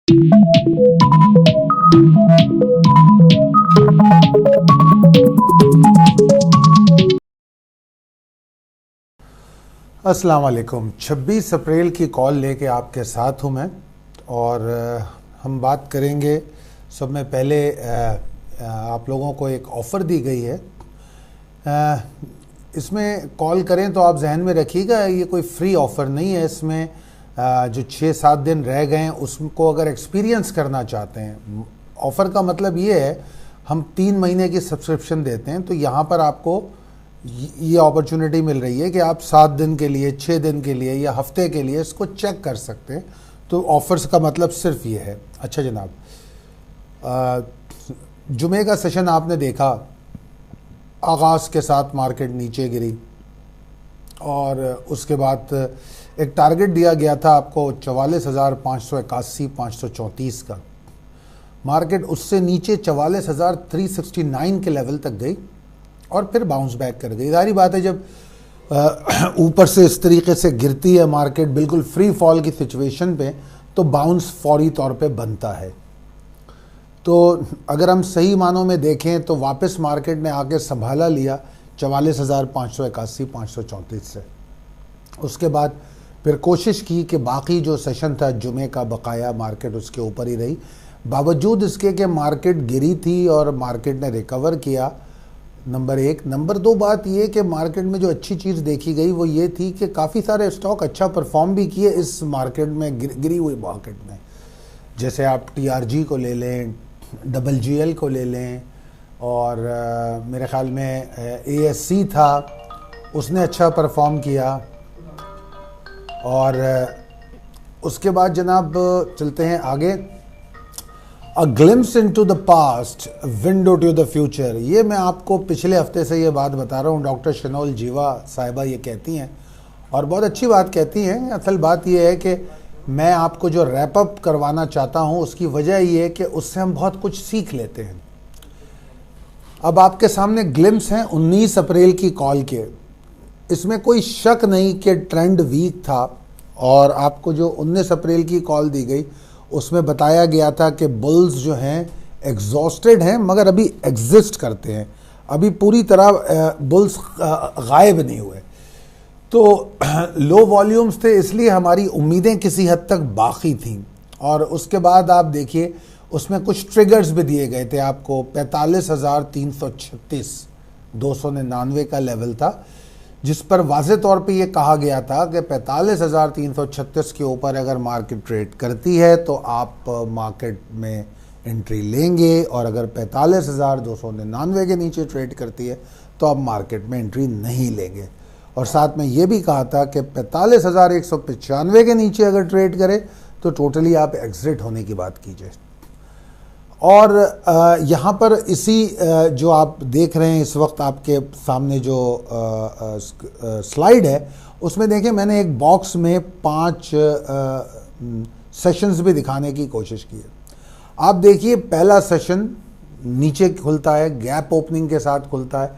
अस्सलाम वालेकुम। 26 अप्रैल की कॉल लेके आपके साथ हूँ मैं, और हम बात करेंगे। सब में पहले आप लोगों को एक ऑफ़र दी गई है। इसमें कॉल करें तो आप जहन में रखिएगा, ये कोई फ्री ऑफ़र नहीं है। इसमें जो 6-7 दिन रह गए हैं उसको अगर एक्सपीरियंस करना चाहते हैं, ऑफ़र का मतलब ये है हम 3 महीने की सब्सक्रिप्शन देते हैं, तो यहाँ पर आपको ये अपॉर्चुनिटी मिल रही है कि आप 7 दिन के लिए, 6 दिन के लिए या हफ्ते के लिए इसको चेक कर सकते हैं। तो ऑफ़र्स का मतलब सिर्फ ये है। अच्छा जनाब, जुमे का सेशन आपने देखा, आगाज़ के साथ मार्केट नीचे गिरी और उसके बाद एक टारगेट दिया गया था आपको 44,581-534 का। मार्केट उससे नीचे 44,369 के लेवल तक गई और फिर बाउंस बैक कर गई। जाहिर बात है, जब ऊपर से इस तरीके से गिरती है मार्केट बिल्कुल फ्री फॉल की सिचुएशन पे, तो बाउंस फौरी तौर पे बनता है। तो अगर हम सही मानों में देखें तो वापस मार्केट ने आके संभाला लिया 44,581-534 से। उसके बाद फिर कोशिश की कि बाकी जो सेशन था जुमे का बकाया, मार्केट उसके ऊपर ही रही, बावजूद इसके कि मार्केट गिरी थी और मार्केट ने रिकवर किया। नंबर 1। नंबर 2 बात ये कि मार्केट में जो अच्छी चीज़ देखी गई वो ये थी कि काफ़ी सारे स्टॉक अच्छा परफॉर्म भी किए इस मार्केट में, गिरी हुई मार्केट में। जैसे आप TRG को ले लें, GGL को ले लें, और मेरे ख़्याल में ASC था, उसने अच्छा परफॉर्म किया। और उसके बाद जनाब चलते हैं आगे। A glimpse into the past, window to the future. ये मैं आपको पिछले हफ्ते से ये बात बता रहा हूँ। डॉक्टर शनोल जीवा साहिबा ये कहती हैं और बहुत अच्छी बात कहती हैं। असल बात ये है कि मैं आपको जो रैप अप करवाना चाहता हूँ उसकी वजह ये है कि उससे हम बहुत कुछ सीख लेते हैं। अब आपके सामने ग्लिम्स हैं 19 अप्रैल की कॉल के। इसमें कोई शक नहीं कि ट्रेंड वीक था, और आपको जो 19 अप्रैल की कॉल दी गई उसमें बताया गया था कि बुल्स जो हैं एग्जॉस्टेड हैं मगर अभी एग्जिस्ट करते हैं, अभी पूरी तरह बुल्स गायब नहीं हुए। तो लो वॉल्यूम्स थे, इसलिए हमारी उम्मीदें किसी हद तक बाकी थीं। और उसके बाद आप देखिए उसमें कुछ ट्रिगर्स भी दिए गए थे आपको। 45,336 299 का लेवल था, जिस पर वाज़े तौर पे ये कहा गया था कि 45,336 के ऊपर अगर मार्केट ट्रेड करती है तो आप मार्केट में एंट्री लेंगे, और अगर 45,299 के नीचे ट्रेड करती है तो आप मार्केट में एंट्री नहीं लेंगे। और साथ में ये भी कहा था कि 45,195 के नीचे अगर ट्रेड करे तो टोटली आप एग्जिट होने की बात कीजिए। और यहाँ पर इसी जो आप देख रहे हैं इस वक्त आपके सामने जो स्लाइड है, उसमें देखें मैंने एक बॉक्स में 5 सेशंस भी दिखाने की कोशिश की है। आप देखिए पहला सेशन नीचे खुलता है, गैप ओपनिंग के साथ खुलता है,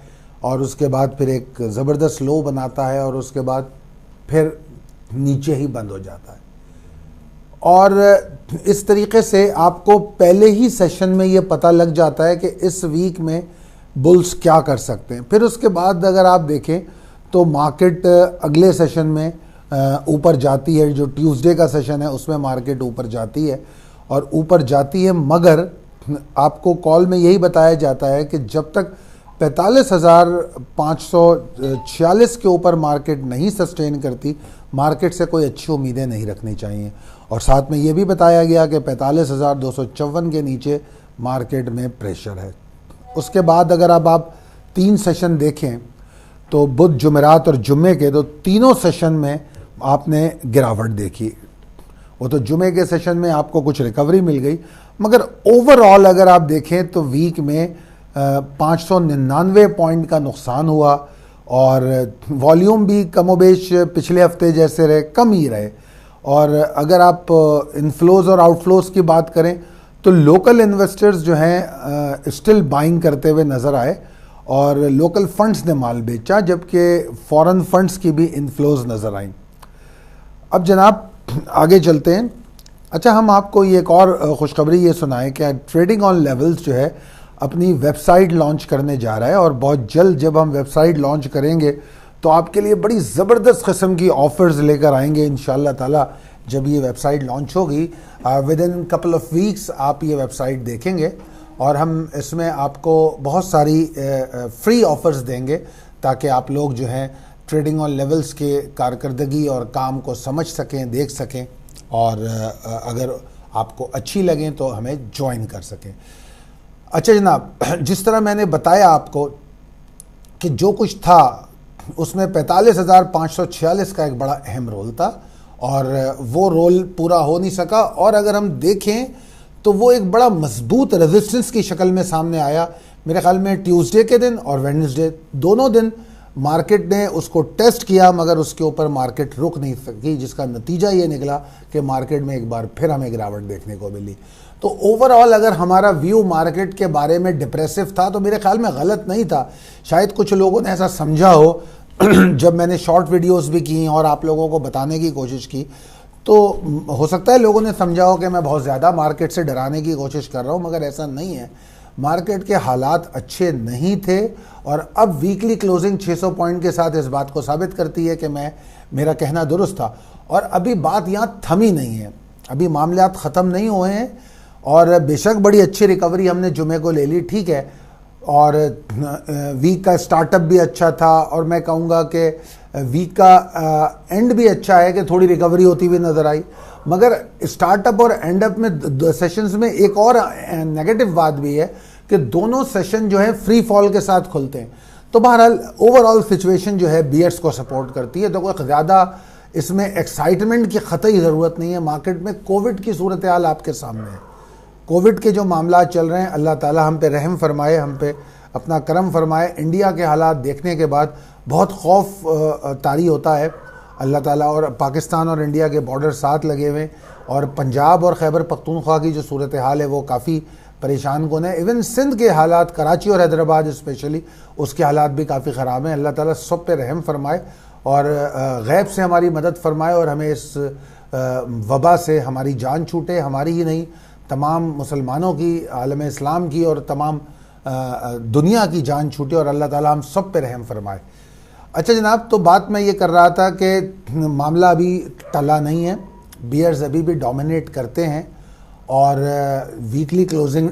और उसके बाद फिर एक ज़बरदस्त लो बनाता है, और उसके बाद फिर नीचे ही बंद हो जाता है। और इस तरीके से आपको पहले ही सेशन में ये पता लग जाता है कि इस वीक में बुल्स क्या कर सकते हैं। फिर उसके बाद अगर आप देखें तो मार्केट अगले सेशन में ऊपर जाती है। जो ट्यूसडे का सेशन है उसमें मार्केट ऊपर जाती है और ऊपर जाती है, मगर आपको कॉल में यही बताया जाता है कि जब तक 45,546 के ऊपर मार्केट नहीं सस्टेन करती, मार्केट से कोई अच्छी उम्मीदें नहीं रखनी चाहिए। और साथ में ये भी बताया गया कि 45,254 के नीचे मार्केट में प्रेशर है। उसके बाद अगर अब आप 3 सेशन देखें तो बुध, जुमेरात और जुम्मे के, तो तीनों सेशन में आपने गिरावट देखी। वो तो जुमे के सेशन में आपको कुछ रिकवरी मिल गई, मगर ओवरऑल अगर आप देखें तो वीक में 599 पॉइंट का नुकसान हुआ, और वॉल्यूम भी कमोबेश पिछले हफ्ते जैसे रहे, कम ही रहे। और अगर आप इनफ्लोज और आउटफ्लोज की बात करें तो लोकल इन्वेस्टर्स जो हैं स्टिल बाइंग करते हुए नज़र आए, और लोकल फंड्स ने माल बेचा, जबकि फॉरेन फंड्स की भी इनफ्लोज नज़र आई। अब जनाब आगे चलते हैं। अच्छा, हम आपको ये एक और खुशखबरी ये सुनाएं कि ट्रेडिंग ऑन लेवल्स जो है अपनी वेबसाइट लॉन्च करने जा रहा है, और बहुत जल्द जब हम वेबसाइट लॉन्च करेंगे तो आपके लिए बड़ी ज़बरदस्त किस्म की ऑफ़र्स लेकर आएंगे इंशाल्लाह ताला। जब ये वेबसाइट लॉन्च होगी with in couple of weeks आप ये वेबसाइट देखेंगे, और हम इसमें आपको बहुत सारी फ्री ऑफ़र्स देंगे ताकि आप लोग जो हैं ट्रेडिंग ऑन लेवल्स के कारकर्दगी और काम को समझ सकें, देख सकें, और अगर आपको अच्छी लगें तो हमें ज्वाइन कर सकें। अच्छा जनाब, जिस तरह मैंने बताया आपको कि जो कुछ था उसमें 45,546 का एक बड़ा अहम रोल था, और वो रोल पूरा हो नहीं सका, और अगर हम देखें तो वो एक बड़ा मजबूत रेजिस्टेंस की शक्ल में सामने आया। मेरे ख्याल में ट्यूसडे के दिन और वेडनेसडे दोनों दिन मार्केट ने उसको टेस्ट किया, मगर उसके ऊपर मार्केट रुक नहीं सकी, जिसका नतीजा ये निकला कि मार्केट में एक बार फिर हमें गिरावट देखने को मिली। तो ओवरऑल अगर हमारा व्यू मार्केट के बारे में डिप्रेसिव था तो मेरे ख्याल में गलत नहीं था। शायद कुछ लोगों ने ऐसा समझा हो जब मैंने शॉर्ट वीडियोस भी की और आप लोगों को बताने की कोशिश की, तो हो सकता है लोगों ने समझा हो कि मैं बहुत ज़्यादा मार्केट से डराने की कोशिश कर रहा हूँ, मगर ऐसा नहीं है। मार्केट के हालात अच्छे नहीं थे, और अब वीकली क्लोजिंग 600 पॉइंट के साथ इस बात को साबित करती है कि मेरा कहना दुरुस्त था। और अभी बात यहाँ थमी नहीं है, अभी मामलात ख़त्म नहीं हुए हैं, और बेशक बड़ी अच्छी रिकवरी हमने जुमे को ले ली, ठीक है, और वीक का स्टार्टअप भी अच्छा था, और मैं कहूँगा कि वीक का एंड भी अच्छा है कि थोड़ी रिकवरी होती हुई नज़र आई। मगर स्टार्टअप और एंड अप में सेशंस में एक और नेगेटिव बात भी है कि दोनों सेशन जो है फ्री फॉल के साथ खुलते हैं। तो बहरहाल ओवरऑल सिचुएशन जो है बियर्स को सपोर्ट करती है, तो कोई ज़्यादा इसमें एक्साइटमेंट की ख़तई ज़रूरत नहीं है। मार्केट में कोविड की सूरत हाल आपके सामने है, कोविड के जो मामला चल रहे हैं, अल्लाह ताला हम पे रहम फरमाए, हम पे अपना करम फरमाए। इंडिया के हालात देखने के बाद बहुत खौफ तारी होता है अल्लाह ताला, और पाकिस्तान और इंडिया के बॉर्डर साथ लगे हुए, और पंजाब और खैबर पख्तूनख्वा की जो सूरत हाल है वो काफ़ी परेशान कौन है। इवन सिंध के हालात, कराची और हैदराबाद स्पेशली, उसके हालात भी काफ़ी ख़राब हैं। अल्लाह ताला सब पे रहम फरमाए और गैब से हमारी मदद फरमाए, और हमें इस वबा से हमारी जान छूटे, हमारी ही नहीं तमाम मुसलमानों की, आलम इस्लाम की, और तमाम दुनिया की जान छूटे, और अल्लाह ताला हम सब पे रहम फरमाए। अच्छा जनाब, तो बात मैं ये कर रहा था कि मामला अभी टला नहीं है, बियर्स अभी भी डोमिनेट करते हैं, और वीकली क्लोजिंग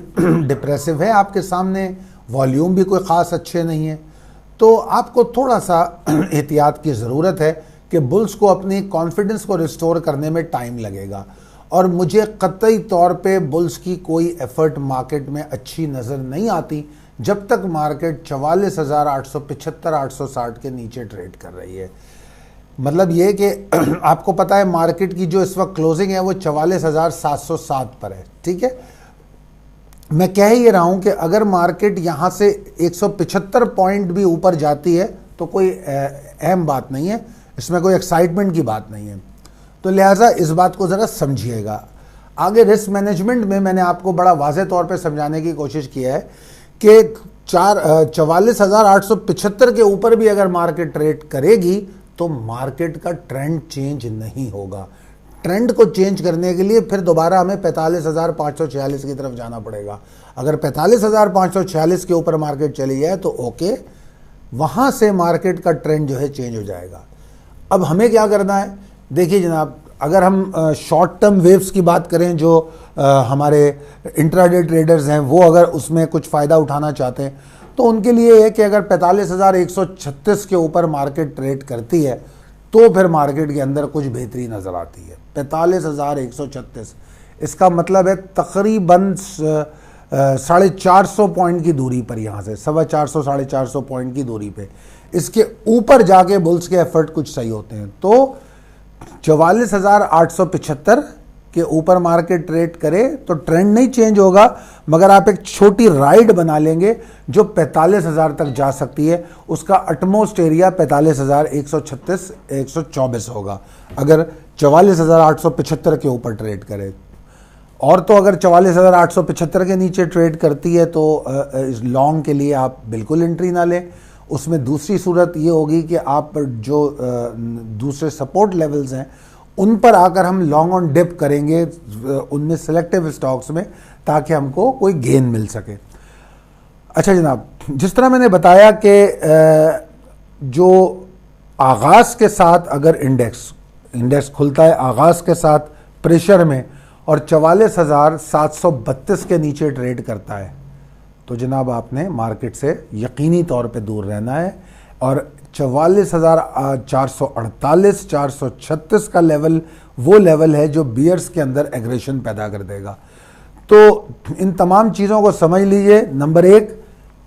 डिप्रेसिव है आपके सामने, वॉल्यूम भी कोई ख़ास अच्छे नहीं है। तो आपको थोड़ा सा एहतियात की ज़रूरत है कि बुल्स को अपनी कॉन्फिडेंस को रिस्टोर करने में टाइम लगेगा, और मुझे कतई तौर पे बुल्स की कोई एफर्ट मार्केट में अच्छी नज़र नहीं आती जब तक मार्केट 44,875-860 के नीचे ट्रेड कर रही है। मतलब ये कि आपको पता है मार्केट की जो इस वक्त क्लोजिंग है वो 44,707 पर है, ठीक है। मैं कह ही रहा हूं कि अगर मार्केट यहां से 175 पॉइंट भी ऊपर जाती है तो कोई अहम बात नहीं है, इसमें कोई एक्साइटमेंट की बात नहीं है। तो लिहाजा इस बात को ज़रा समझिएगा। आगे रिस्क मैनेजमेंट में मैंने आपको बड़ा वाज़ेह तौर पे समझाने की कोशिश की है कि 44,875 के ऊपर भी अगर मार्केट ट्रेड करेगी तो मार्केट का ट्रेंड चेंज नहीं होगा। ट्रेंड को चेंज करने के लिए फिर दोबारा हमें 45,546 की तरफ जाना पड़ेगा। अगर 45,546 के ऊपर मार्केट चली जाए तो ओके, वहाँ से मार्केट का ट्रेंड जो है चेंज हो जाएगा। अब हमें क्या करना है, देखिए जनाब, अगर हम शॉर्ट टर्म वेव्स की बात करें, जो हमारे इंट्राडे ट्रेडर्स हैं वो अगर उसमें कुछ फ़ायदा उठाना चाहते हैं तो उनके लिए है कि अगर 45,136 के ऊपर मार्केट ट्रेड करती है तो फिर मार्केट के अंदर कुछ बेहतरी नज़र आती है। 45,136 इसका मतलब है तकरीबन 450 पॉइंट की दूरी पर, यहाँ से 450-450 पॉइंट की दूरी पे, इसके ऊपर जाके बुल्स के एफर्ट कुछ सही होते हैं। तो 44,875 के ऊपर मार्केट ट्रेड करे तो ट्रेंड नहीं चेंज होगा, मगर आप एक छोटी राइड बना लेंगे जो 45,000 तक जा सकती है। उसका अटमोस्ट एरिया 45,136-124 होगा अगर 44,875 के ऊपर ट्रेड करे। और तो अगर 44,875 के नीचे ट्रेड करती है तो लॉन्ग के लिए आप बिल्कुल एंट्री ना लें। उसमें दूसरी सूरत ये होगी कि आप जो दूसरे सपोर्ट लेवल्स हैं उन पर आकर हम लॉन्ग ऑन डिप करेंगे उनमें सेलेक्टिव स्टॉक्स में, ताकि हमको कोई गेन मिल सके। अच्छा जनाब, जिस तरह मैंने बताया कि जो आगाज़ के साथ अगर इंडेक्स खुलता है आगाज़ के साथ प्रेशर में और 44,732 के नीचे ट्रेड करता है, तो जनाब आपने मार्केट से यकीनी तौर पे दूर रहना है। और 44,448 436 का लेवल वो लेवल है जो बियर्स के अंदर एग्रेशन पैदा कर देगा। तो इन तमाम चीज़ों को समझ लीजिए। नंबर 1,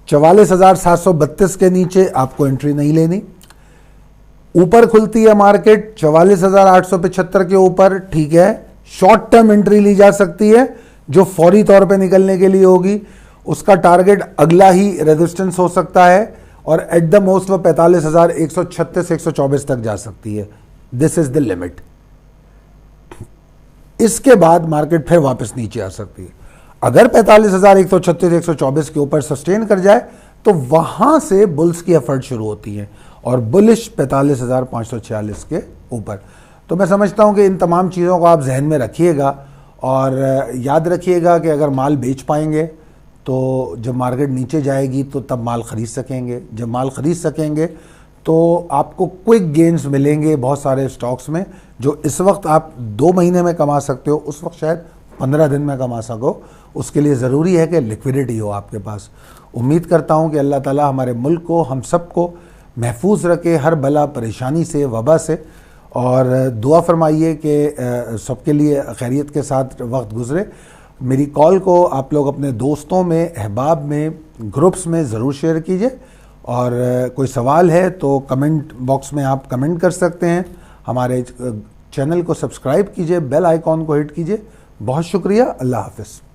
44,732 के नीचे आपको एंट्री नहीं लेनी। ऊपर खुलती है मार्केट 44,875 के ऊपर, ठीक है, शॉर्ट टर्म एंट्री ली जा सकती है जो फौरी तौर पे निकलने के लिए होगी। उसका टारगेट अगला ही रेजिस्टेंस हो सकता है और एट द मोस्ट वो 45,136 124 तक जा सकती है। This is the limit. इसके बाद मार्केट फिर वापस नीचे आ सकती है। अगर 45,136 124 के ऊपर सस्टेन कर जाए तो वहां से बुल्स की एफर्ट शुरू होती है और बुलिश 45,546 के ऊपर। तो मैं समझता हूं कि इन तमाम चीज़ों को आप जहन में रखिएगा और याद रखिएगा कि अगर माल बेच पाएंगे तो जब मार्केट नीचे जाएगी तो तब माल ख़रीद सकेंगे। जब माल ख़रीद सकेंगे तो आपको क्विक गेन्स मिलेंगे बहुत सारे स्टॉक्स में, जो इस वक्त आप 2 महीने में कमा सकते हो, उस वक्त शायद 15 दिन में कमा सको। उसके लिए ज़रूरी है कि लिक्विडिटी हो आपके पास। उम्मीद करता हूँ कि अल्लाह ताला हमारे मुल्क को, हम सबको महफूज रखे हर बला परेशानी से, वबा से। और दुआ फरमाइए कि सबके लिए खैरियत के साथ वक्त गुज़रे। मेरी कॉल को आप लोग अपने दोस्तों में, अहबाब में, ग्रुप्स में ज़रूर शेयर कीजिए। और कोई सवाल है तो कमेंट बॉक्स में आप कमेंट कर सकते हैं। हमारे चैनल को सब्सक्राइब कीजिए, बेल आइकॉन को हिट कीजिए। बहुत शुक्रिया। अल्लाह हाफ़िज़।